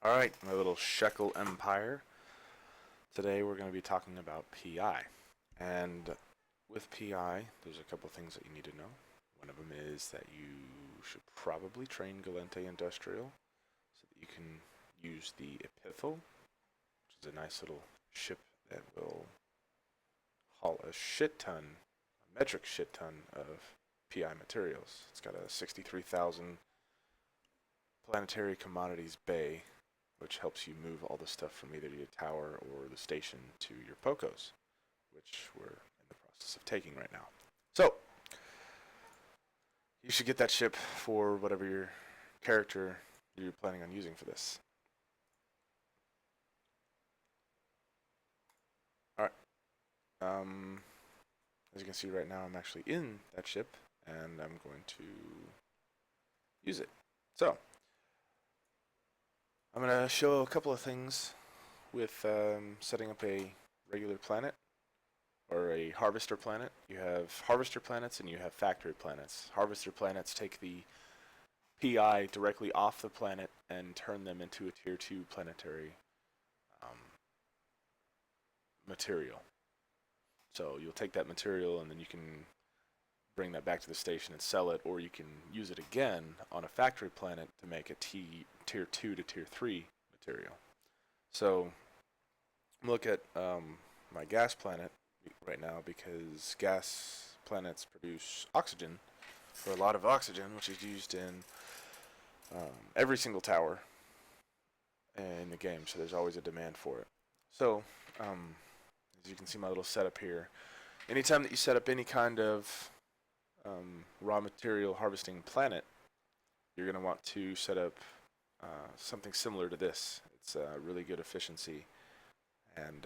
Alright, my little Shekel empire. Today we're going to be talking about PI. And with PI, there's a couple things that you need to know. One of them is that you should probably train Galente Industrial so that you can use the Epithel, which is a nice little ship that will haul a shit ton, a metric shit ton of PI materials. It's got a 63,000 planetary commodities bay, which helps you move all the stuff from either your tower or the station to your POCOs, which we're in the process of taking right now. So, you should get that ship for whatever your character you're planning on using for this. Alright, as you can see right now, I'm actually in that ship, and I'm going to use it. So, I'm going to show a couple of things with setting up a regular planet or a harvester planet. You have harvester planets and you have factory planets. Harvester planets take the PI directly off the planet and turn them into a tier 2 planetary material. So you'll take that material and then you can bring that back to the station and sell it, or you can use it again on a factory planet to make a tier 2 to tier 3 material. So look at my gas planet right now, because gas planets produce oxygen, or a lot of oxygen, which is used in every single tower in the game, so there's always a demand for it. So as you can see my little setup here, anytime that you set up any kind of raw material harvesting planet, you're going to want to set up something similar to this. It's really good efficiency, and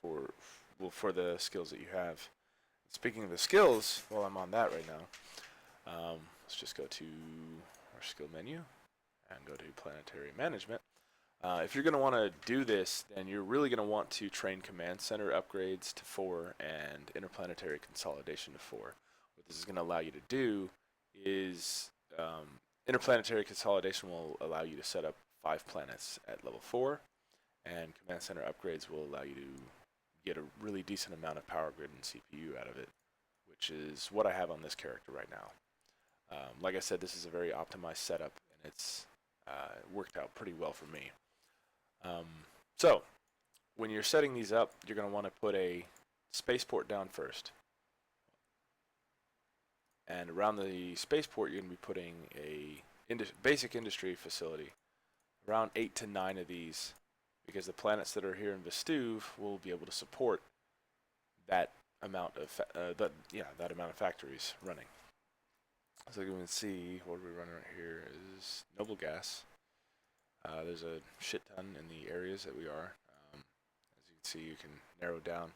for the skills that you have. Speaking of the skills, while I'm on that right now, let's just go to our skill menu and go to planetary management. If you're going to want to do this, then you're really going to want to train command center upgrades to 4 and interplanetary consolidation to 4. What this is going to allow you to do is interplanetary consolidation will allow you to set up 5 planets at level 4, and command center upgrades will allow you to get a really decent amount of power grid and CPU out of it, which is what I have on this character right now. Like I said, this is a very optimized setup, and it's worked out pretty well for me. So, when you're setting these up, you're going to want to put a spaceport down first. And around the spaceport, you're going to be putting a basic industry facility. Around 8 to 9 of these, because the planets that are here in Vestuve will be able to support that amount of that amount of factories running. So you can see what we're running right here is noble gas. There's a shit ton in the areas that we are. As you can see, you can narrow down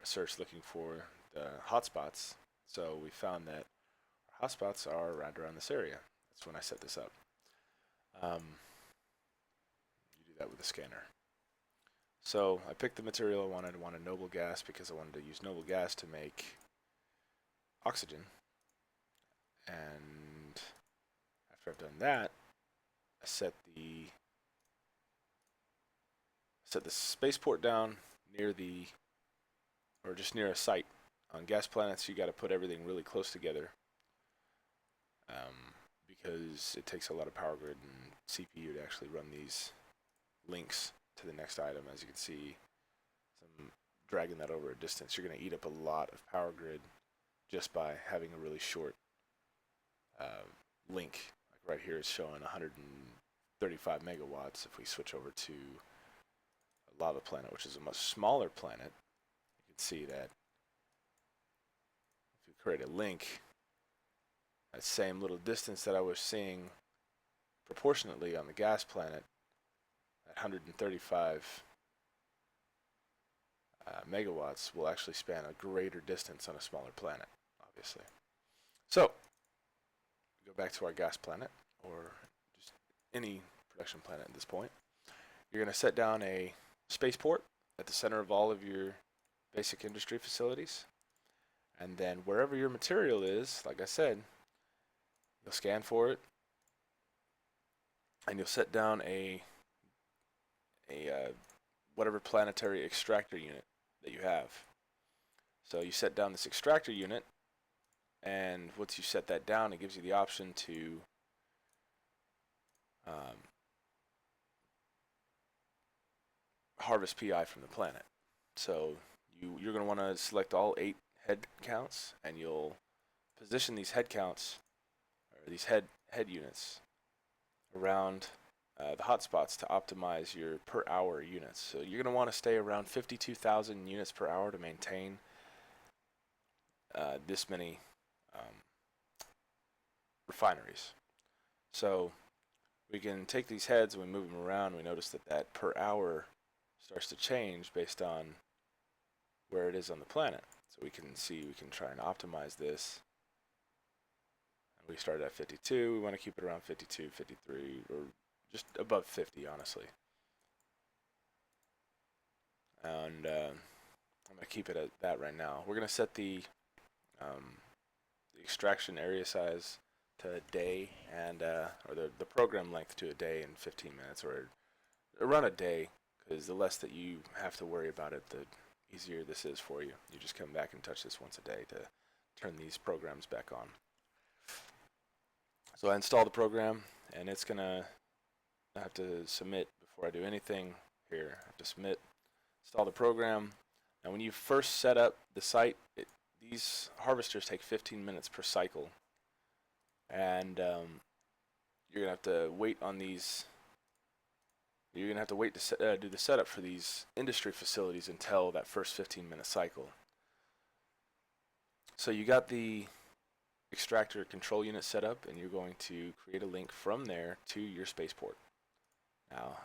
a search looking for the hotspots. So we found that our hotspots are around this area. That's when I set this up. You do that with the scanner. So I picked the material I wanted. I wanted noble gas because I wanted to use noble gas to make oxygen. And after I've done that, I set the spaceport down near just near a site. On gas planets, you got to put everything really close together, because it takes a lot of power grid and CPU to actually run these links to the next item. As you can see, I'm dragging that over a distance. You're going to eat up a lot of power grid just by having a really short link. Like right here, it's showing 135 megawatts. If we switch over to a lava planet, which is a much smaller planet, you can see that if you create a link, that same little distance that I was seeing proportionately on the gas planet, at 135 megawatts, will actually span a greater distance on a smaller planet, obviously. So, go back to our gas planet, or just any production planet at this point. You're going to set down a spaceport at the center of all of your basic industry facilities. And then wherever your material is, like I said, you'll scan for it. and you'll set down a whatever planetary extractor unit that you have. So you set down this extractor unit, and once you set that down, it gives you the option to harvest PI from the planet. So you're going to want to select all 8 head counts, and you'll position these head counts, or these head units, around the hotspots to optimize your per hour units. So you're going to want to stay around 52,000 units per hour to maintain this many refineries. So we can take these heads and we move them around. We notice that that per hour starts to change based on where it is on the planet. So we can see, we can try and optimize this. And we started at 52. We want to keep it around 52, 53, or just above 50, honestly. And I'm going to keep it at that right now. We're going to set the extraction area size to a day, and or the program length to a day and 15 minutes, or around a day, because the less that you have to worry about it, the easier this is for you. You just come back and touch this once a day to turn these programs back on. So I install the program, and it's gonna have to submit before I do anything here. I have to submit, install the program. Now when you first set up the site, these harvesters take 15 minutes per cycle, and you're gonna have to wait on these. You're gonna have to wait to do the setup for these industry facilities until that first 15-minute cycle. So you got the extractor control unit set up, and you're going to create a link from there to your spaceport. Now,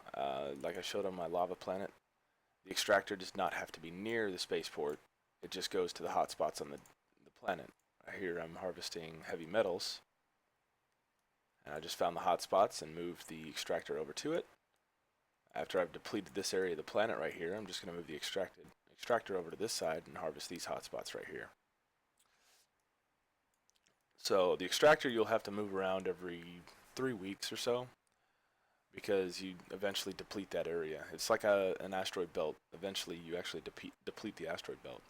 like I showed on my lava planet, the extractor does not have to be near the spaceport. It just goes to the hotspots on the planet. Here I'm harvesting heavy metals, and I just found the hotspots and moved the extractor over to it. After I've depleted this area of the planet right here, I'm just going to move the extractor over to this side and harvest these hotspots right here. So the extractor you'll have to move around every 3 weeks or so, because you eventually deplete that area. It's like an asteroid belt. Eventually you actually deplete the asteroid belt.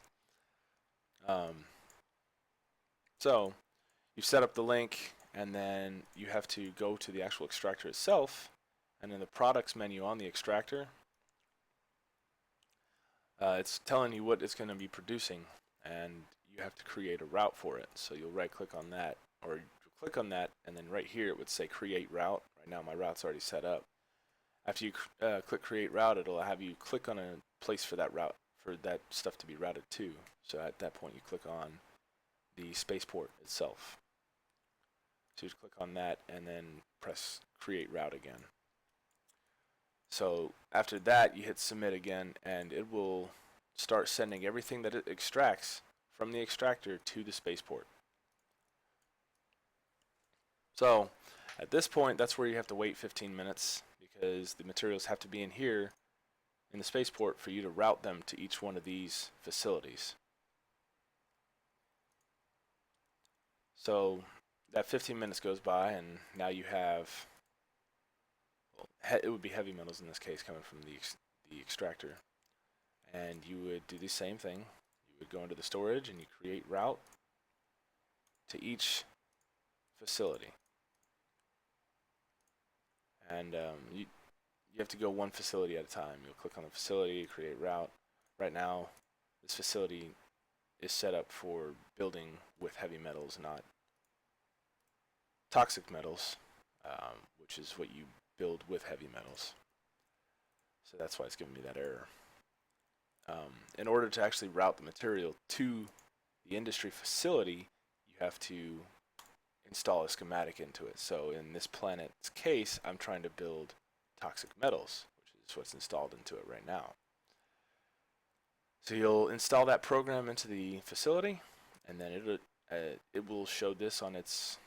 So you set up the link, and then you have to go to the actual extractor itself, and in the products menu on the extractor, it's telling you what it's going to be producing, and you have to create a route for it. So you'll right click on that, or you'll click on that, and then right here it would say create route. Right now my route's already set up. After you click create route, it'll have you click on a place for that route, for that stuff to be routed to. So at that point you click on the spaceport itself. So you just click on that and then press create route again. So after that you hit submit again, and it will start sending everything that it extracts from the extractor to the spaceport. So at this point, that's where you have to wait 15 minutes, because the materials have to be in here in the spaceport for you to route them to each one of these facilities. So that 15 minutes goes by, and now you have, well, it would be heavy metals in this case coming from the extractor. And you would do the same thing. You would go into the storage and you create route to each facility. And you have to go one facility at a time. You'll click on the facility, create route. Right now, this facility is set up for building with heavy metals, not toxic metals, which is what you build with heavy metals. So that's why it's giving me that error. In order to actually route the material to the industry facility, you have to install a schematic into it. So in this planet's case, I'm trying to build toxic metals, which is what's installed into it right now. So you'll install that program into the facility, and then it will show this on its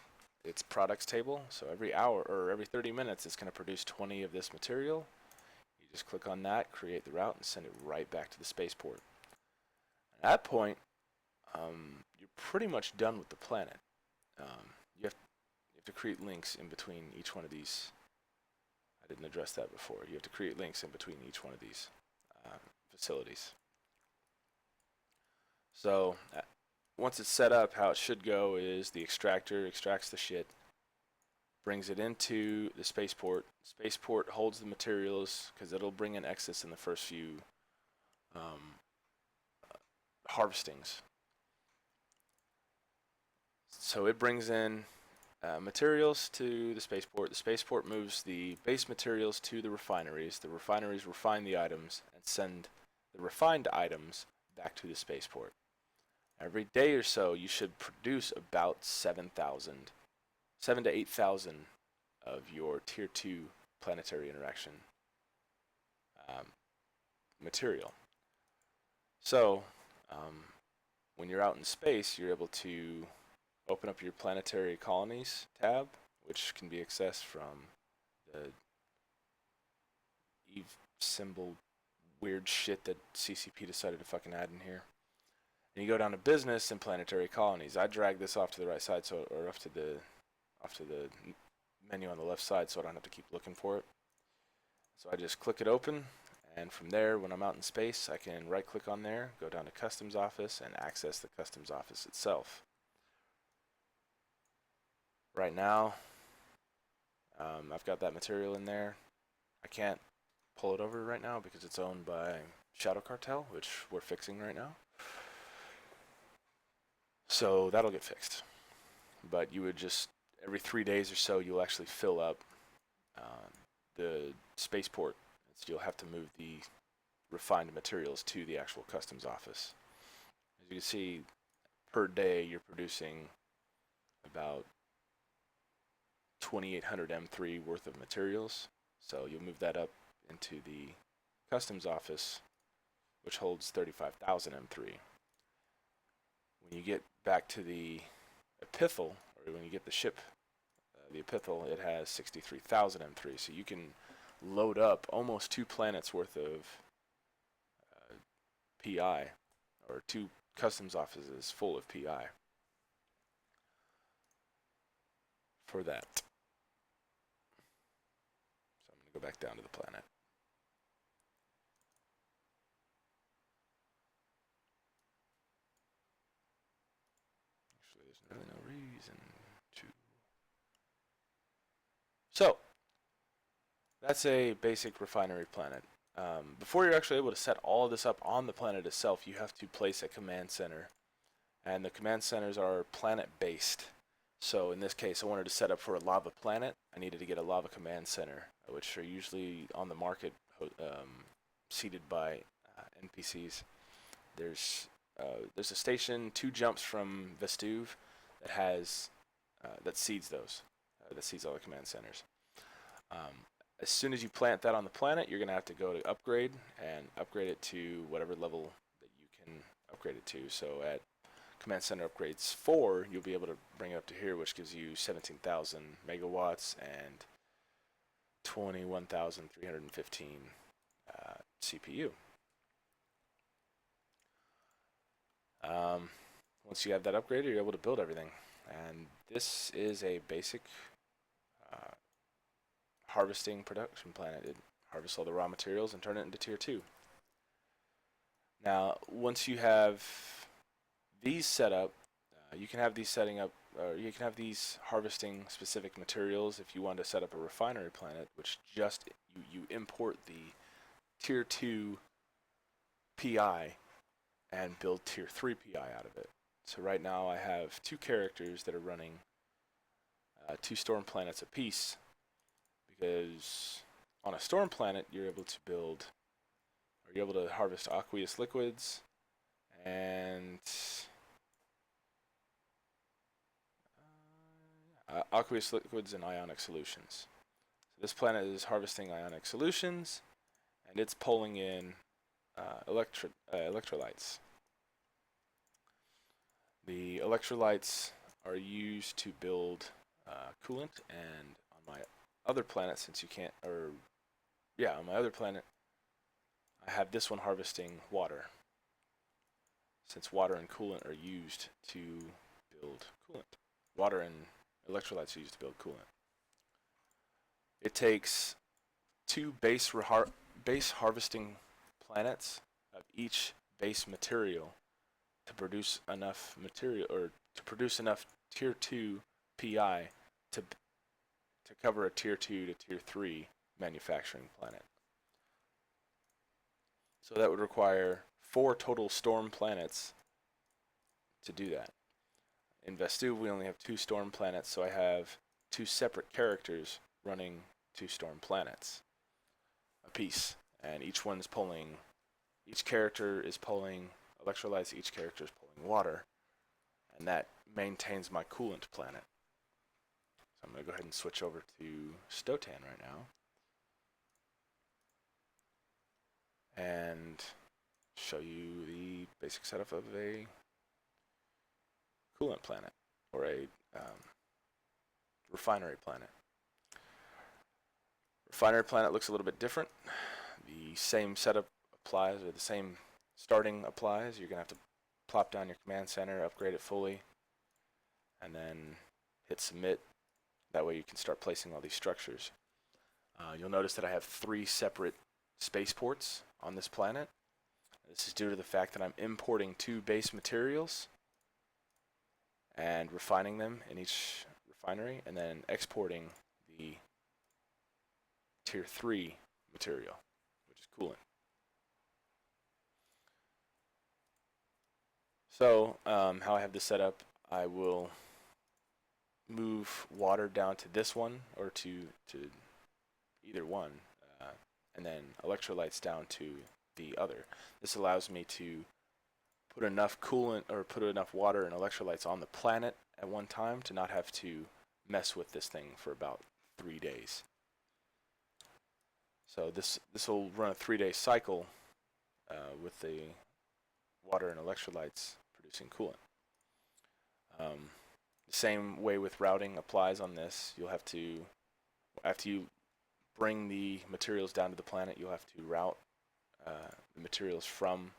products table. So every hour or every 30 minutes, it's going to produce 20 of this material. You just click on that, create the route, and send it right back to the spaceport. At that point, you're pretty much done with the planet. You have to create links in between each one of these I didn't address that before. You have to create links in between each one of these facilities. So once it's set up, how it should go is the extractor extracts the shit, brings it into the spaceport. Spaceport holds the materials because it'll bring in excess in the first few harvestings. So it brings in materials to the spaceport. The spaceport moves the base materials to the refineries. The refineries refine the items and send the refined items back to the spaceport. Every day or so, you should produce about 7 to 8,000 of your Tier 2 planetary interaction material. So, when you're out in space, you're able to open up your planetary colonies tab, which can be accessed from the EvE symbol weird shit that CCP decided to fucking add in here. And you go down to business and planetary colonies. I drag this off to the right side, or off to the menu on the left side, so I don't have to keep looking for it. So I just click it open, and from there, when I'm out in space, I can right click on there, go down to Customs Office, and access the Customs Office itself. Right now, I've got that material in there. I can't pull it over right now because it's owned by Shadow Cartel, which we're fixing right now. So that'll get fixed. But you would just, every 3 days or so, you'll actually fill up the spaceport. So you'll have to move the refined materials to the actual customs office. As you can see, per day, you're producing about 2,800 M3 worth of materials. So you'll move that up into the customs office, which holds 35,000 M3. When you get back to the epithel, or when you get the ship, the epithel, it has 63,000 M3. So you can load up almost 2 planets worth of PI, or 2 customs offices full of PI for that. So I'm going to go back down to the planet. Actually, there's really no reason to. So that's a basic refinery planet. Before you're actually able to set all of this up on the planet itself, you have to place a command center. And the command centers are planet-based. So in this case, I wanted to set up for a lava planet. I needed to get a lava command center, which are usually on the market, seeded by NPCs. There's a station 2 jumps from Vestuve that has that seeds those, that seeds all the command centers. As soon as you plant that on the planet, you're going to have to go to upgrade and upgrade it to whatever level that you can upgrade it to. So at Command Center Upgrades 4, you'll be able to bring it up to here, which gives you 17,000 megawatts and 21,315 CPU. Once you have that upgraded, you're able to build everything. And this is a basic harvesting production planet. It harvests all the raw materials and turn it into tier 2. Now, once you have these set up, you can have these setting up, or you can have these harvesting specific materials if you want to set up a refinery planet, which just you import the tier 2 PI and build tier 3 PI out of it. So right now I have 2 characters that are running 2 storm planets apiece, because on a storm planet you're able to build, or you're able to harvest aqueous liquids and aqueous liquids and ionic solutions. So this planet is harvesting ionic solutions, and it's pulling in electrolytes. The electrolytes are used to build coolant, and on my other planet, since you can't, or yeah, on my other planet, I have this one harvesting water, since water and coolant are used to build coolant. Water and electrolytes are used to build coolant. It takes 2 base harvesting planets of each base material to produce enough material, or to produce enough tier 2 PI to cover a tier 2 to tier 3 manufacturing planet. So that would require 4 total storm planets to do that. In Vestu, we only have 2 storm planets, so I have 2 separate characters running 2 storm planets apiece, and each character is pulling electrolytes, each character is pulling water, and that maintains my coolant planet. So I'm going to go ahead and switch over to S'totan right now and show you the basic setup of a coolant planet, or a refinery planet. Refinery planet looks a little bit different. The same setup applies, or the same starting applies. You're going to have to plop down your command center, upgrade it fully, and then hit submit. That way you can start placing all these structures. You'll notice that I have 3 separate spaceports on this planet. This is due to the fact that I'm importing 2 base materials and refining them in each refinery, and then exporting the tier 3 material, which is coolant. So how I have this set up, I will move water down to this one, or to either one, and then electrolytes down to the other. This allows me to put enough coolant, or put enough water and electrolytes on the planet at one time to not have to mess with this thing for about 3 days. So this will run a 3-day cycle with the water and electrolytes producing coolant. The same way with routing applies on this. You'll have to, after you bring the materials down to the planet, you'll have to route the materials from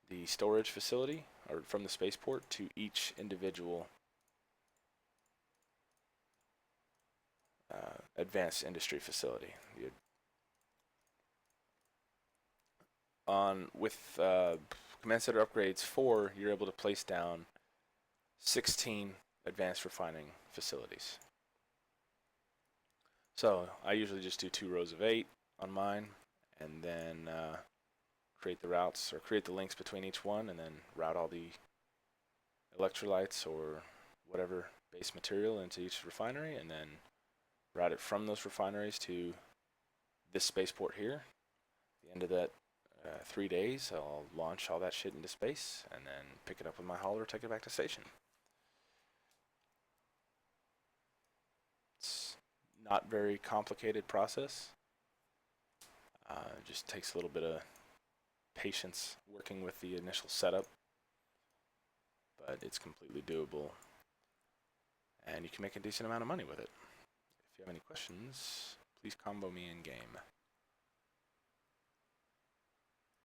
the storage facility, or from the spaceport, to each individual advanced industry facility. With Command Center Upgrades 4, you're able to place down 16 advanced refining facilities. So I usually just do 2 rows of 8 on mine, and then create the routes, or create the links between each one, and then route all the electrolytes or whatever base material into each refinery, and then route it from those refineries to this spaceport here. At the end of that 3 days, I'll launch all that shit into space, and then pick it up with my hauler, take it back to station. It's not very complicated process. It just takes a little bit of patience working with the initial setup, but it's completely doable, and you can make a decent amount of money with it. If you have any questions, please combo me in game.